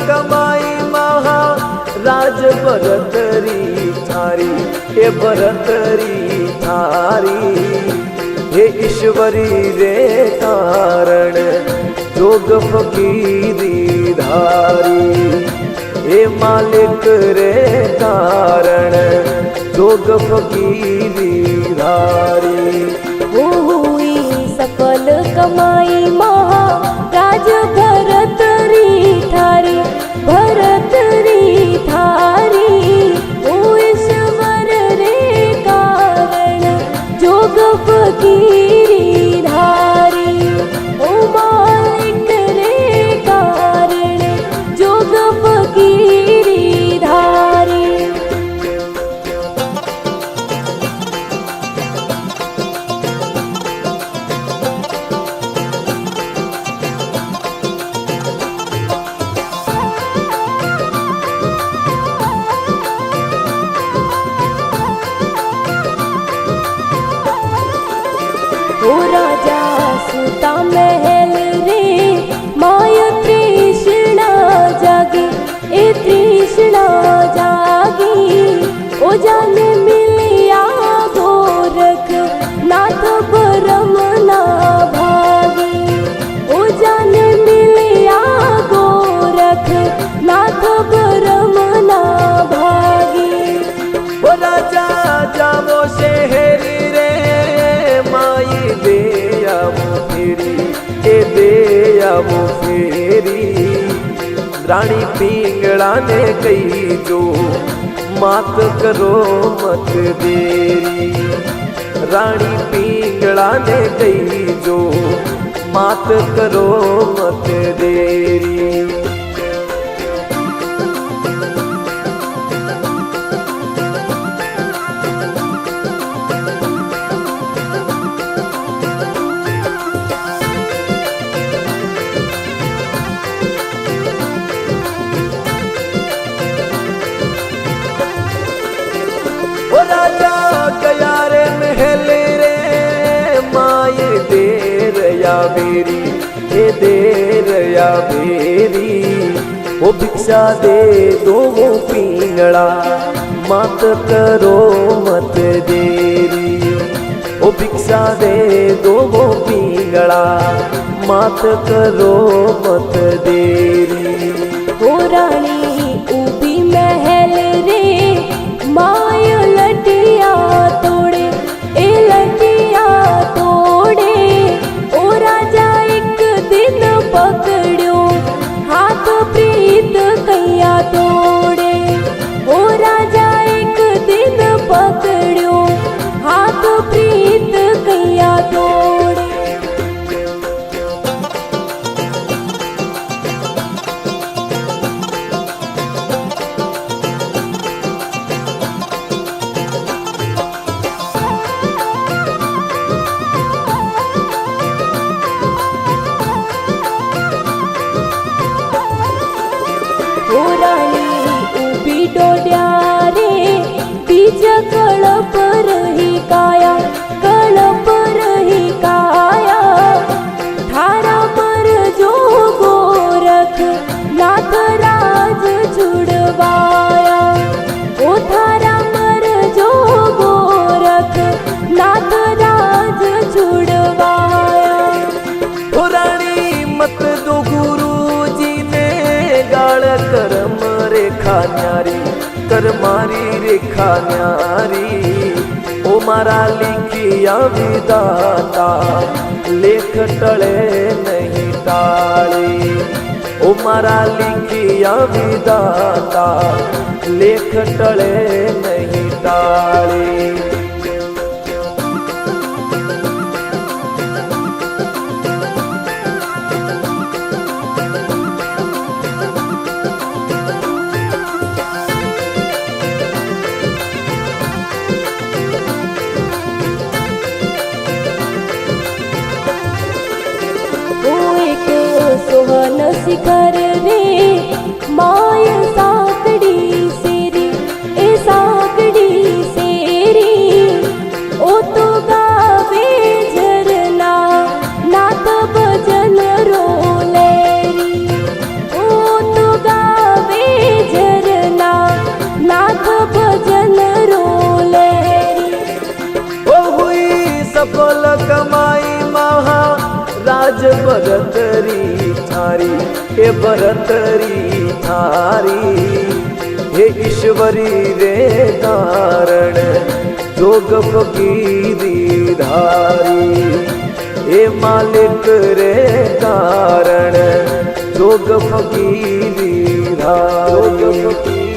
कमाई महा राज भरतरी थारी, हे भरतरी थारी। हे ईश्वरी रे कारण जोग फकीरी धारी, हे मालिक रे कारण जोग फकीरी धारी। वो हुई सफल कमाई महा राज भरतरी थारी, भरतरी थारी। ओ ईश्वर रे कारण जोग फकीरी धारी, ओ मालिक रे कारण जोग फकीरी धारी। ओ राजा सुता महल रे माय तृष्णा जागी, ए तृष्णा जागी। ओ जाने मिलिया गोरख नाथ परम ना भागी, ओ जाने मिलिया गोरख नाथ परम ना भागी। ओ राजा जावो शहरी रे माई दे आवो फेरी, ए दे आवो फेरी। रानी पिंगला ने कही जो मात करो मत देरी, रानी पिंगला ने कही जो मात करो मत देरी। राजा गया रे महल रे माए देर या बेरी, हे देर या बेरी। ओ भिक्षा दे दो वो पिंगला मत करो मत देरी, ओ भिक्षा दे दो वो पिंगला मत करो मत देरी। ओ रानी ऊबी महल रे माय लटिया तोड़े, ए लटिया तोड़े। ओ राजा एक दिन पकड़ो हाथ प्रीत कैया तोड़े, ओ राजा एक दिन पकड़ो हाथ प्रीत कैया तोड़े। ओ रानी ऊबी डोड्या रे बीज कळप रही काया, कळप रही काया। थारा पर जो गोरख नाथ राज छुड़वाया, ओ थारा पर जो गोरख नाथ राज छुड़वाया। ओ रानी मत दो गुरु जी ने गाल करम रेखा न्यारी, कर मारी रेखा न्यारी। ओ मारा लिखिया विदाता लेख टले नहीं टाली, ओ मारा लिखिया विदाता लेख टले नहीं टाली। सोहन शिखर रे माय साकड़ी सेरी, ए साकड़ी सेरी। ओ तो गावे झरना नाथ भजन रोलेरी, ओ तो गा भजन रोले ओ हुई सफल कमाई महा राज भरतरी थारी हे भरतरी थारी हे ईश्वरी रे कारण जोग फकीरी धारी हे मालिक रे कारण जोग फकीरी धारी।